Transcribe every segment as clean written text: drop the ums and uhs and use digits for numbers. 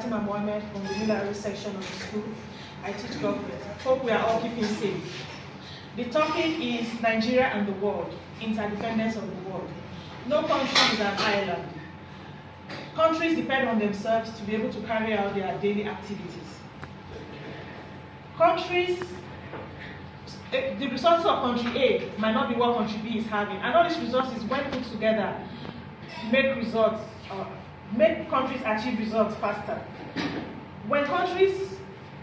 Fatima Mohammed from the Military section of the school. I teach government. Hope we are all keeping safe. The topic is Nigeria and the world, interdependence of the world. No country is an island. Countries depend on themselves to be able to carry out their daily activities. The resources of country A might not be what country B is having. And all these resources, when put together, make countries achieve results faster. When countries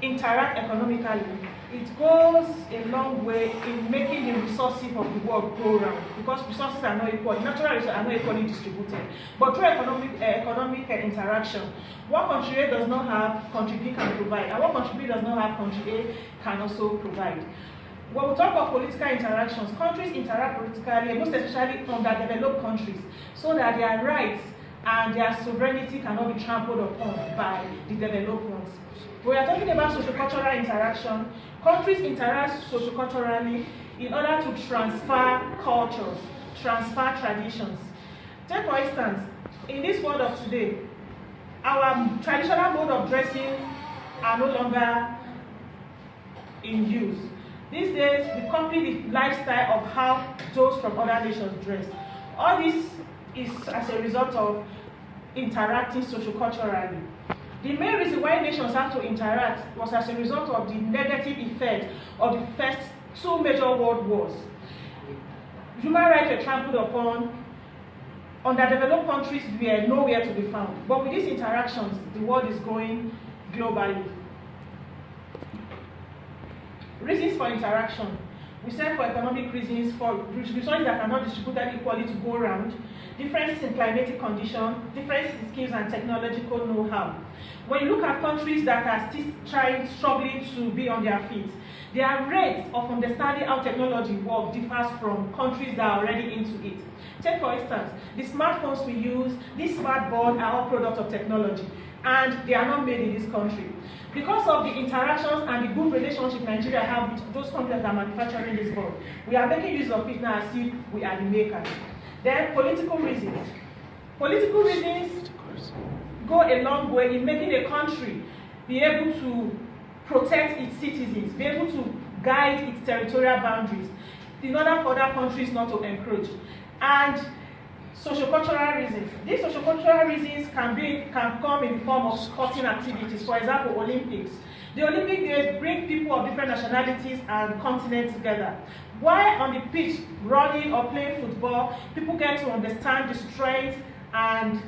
interact economically, it goes a long way in making the resources of the world go round, because resources are not equal, natural resources are not equally distributed. But through economic interaction, what country A does not have, country B can provide, and what country B does not have, country A can also provide. When we talk about political interactions, countries interact politically, most especially underdeveloped countries, so that their rights and their sovereignty cannot be trampled upon by the developed ones. We are talking about sociocultural interaction. Countries interact socioculturally in order to transfer cultures, transfer traditions. Take for instance, in this world of today, our traditional mode of dressing are no longer in use. These days, we copy the lifestyle of how those from other nations dress. All this is as a result of interacting socioculturally. The main reason why nations have to interact was as a result of the negative effect of the first two major world wars. Human rights were trampled upon. Underdeveloped countries were nowhere to be found. But with these interactions, the world is going globally. Reasons for interaction. We said for economic reasons, for resources that are not distributed equally to go around, differences in climatic conditions, differences in skills and technological know-how. When you look at countries that are still struggling to be on their feet, their rates of understanding how technology works differs from countries that are already into it. Take for instance, the smartphones we use, these smartboards are all products of technology, and they are not made in this country. Because of the interactions and the good relationship Nigeria have with those countries that are manufacturing this board, we are making use of it now as if we are the makers. Then political reasons. Political reasons go a long way in making a country be able to protect its citizens, be able to guide its territorial boundaries, in order for other countries not to encroach. And sociocultural reasons. These sociocultural reasons can come in the form of sporting activities. For example, Olympics. The Olympic Games bring people of different nationalities and continents together. While on the pitch, running or playing football, people get to understand the strength and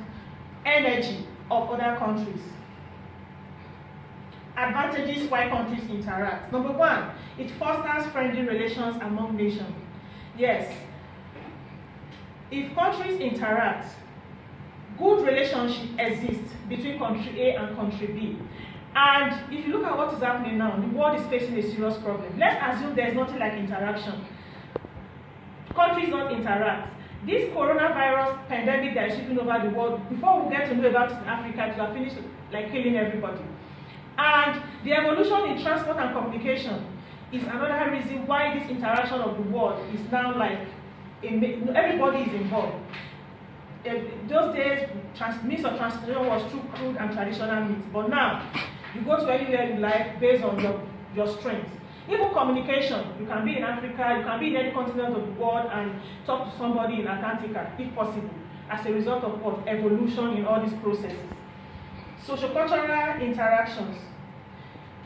energy of other countries. Advantages why countries interact. Number one, it fosters friendly relations among nations. Yes. If countries interact, good relationship exists between country A and country B. And if you look at what is happening now, the world is facing a serious problem. Let's assume there's nothing like interaction. Countries don't interact. This coronavirus pandemic that is sweeping over the world, before we get to know about it in Africa, it will have finished like killing everybody. And the evolution in transport and communication is another reason why this interaction of the world is now like everybody is involved. Those days, means of transportation was through crude and traditional means. But now, you go to anywhere you like based on your strength. Even communication, you can be in Africa, you can be in any continent of the world and talk to somebody in Antarctica, if possible, as a result of what? Evolution in all these processes. Sociocultural interactions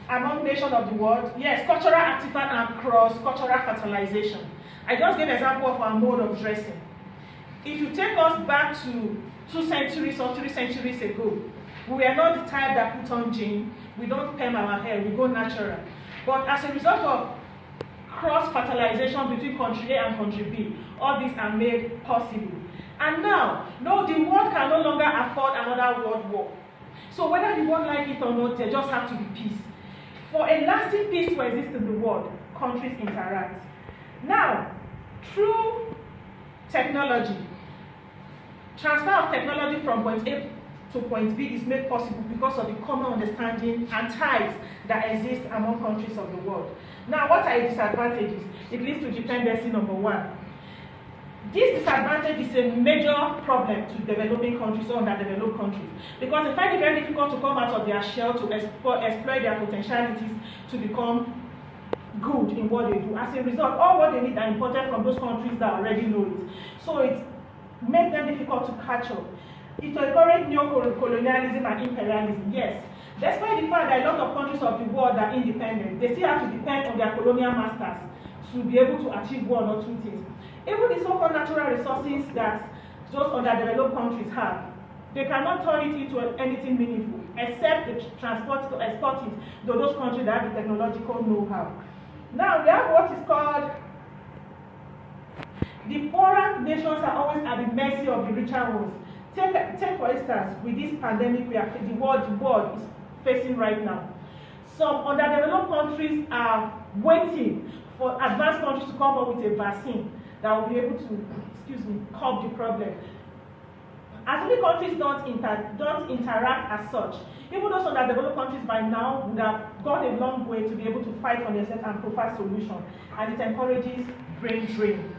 among nations of the world. Yes, cultural artifact and cross-cultural fertilization. I just gave an example of our mode of dressing. If you take us back to 2 centuries or 3 centuries ago, we were not the type that put on jeans, we don't perm our hair, we go natural. But as a result of cross-fertilization between country A and country B, all these are made possible. And now, no, the world can no longer afford another world war. So whether the world like it or not, there just have to be peace. For a lasting peace to exist in the world, countries interact. Now, through technology, transfer of technology from point A to point B is made possible because of the common understanding and ties that exist among countries of the world. Now, what are the disadvantages? It leads to dependency, number one. This disadvantage is a major problem to developing countries or underdeveloped countries, because they find it very difficult to come out of their shell to exploit their potentialities to become good in what they do. As a result, all what they need are imported from those countries that already know it. So it makes them difficult to catch up. It encourages neo-colonialism and imperialism, yes. Despite the fact that a lot of countries of the world are independent, they still have to depend on their colonial masters to be able to achieve one or two things. Even the so-called natural resources that those underdeveloped countries have, they cannot turn it into anything meaningful, except they transport it or export it to those countries that have the technological know-how. Now, we have what is called, the poorer nations are always at the mercy of the richer ones. Take for instance, with this pandemic the world is facing right now. Some underdeveloped countries are waiting for advanced countries to come up with a vaccine that will be able to, curb the problem. As many countries don't interact as such, even those underdeveloped countries by now would have gone a long way to be able to fight for themselves and provide solutions, and it encourages brain drain.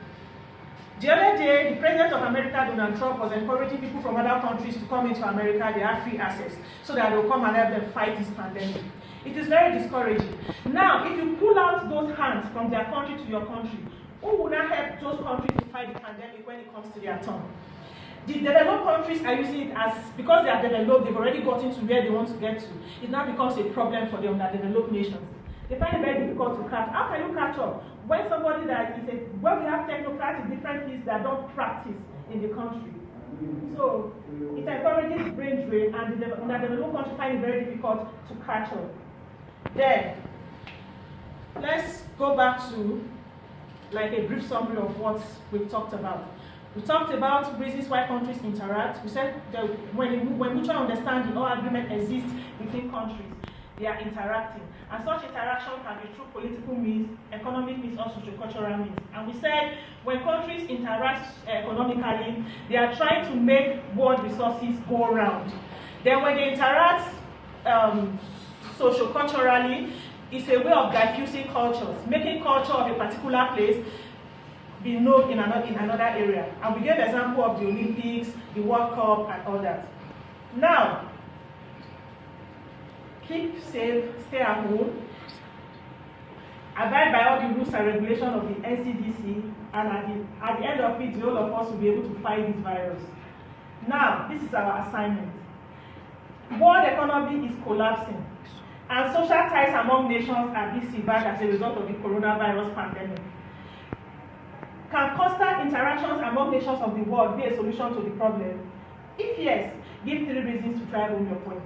The other day, the President of America, Donald Trump, was encouraging people from other countries to come into America. They have free access, so that they'll come and help them fight this pandemic. It is very discouraging. Now, if you pull out those hands from their country to your country, who will not help those countries to fight the pandemic when it comes to their turn? The developed countries are using it as, because they are developed, they've already gotten to where they want to get to. It now becomes a problem for the underdeveloped nations. They find it very difficult to catch. How can you catch up when somebody that is when we have technocrats in different fields that don't practice in the country? So it encourages brain drain, and the underdeveloped countries find it very difficult to catch up. Then let's go back to like a brief summary of what we've talked about. We talked about reasons why countries interact. We said that when mutual understanding or agreement exists between countries, they are interacting. And such interaction can be through political means, economic means, or sociocultural means. And we said when countries interact economically, they are trying to make world resources go around. Then when they interact socioculturally, it's a way of diffusing cultures, making culture of a particular place be known in another area. And we gave example of the Olympics, the World Cup, and all that. Now, keep safe, stay at home, abide by all the rules and regulations of the NCDC, and at the end of it, all of us will be able to fight this virus. Now, this is our assignment. World economy is collapsing, and social ties among nations are being severed as a result of the coronavirus pandemic. Can constant interactions among nations of the world be a solution to the problem? If yes, give 3 reasons to drive home your point.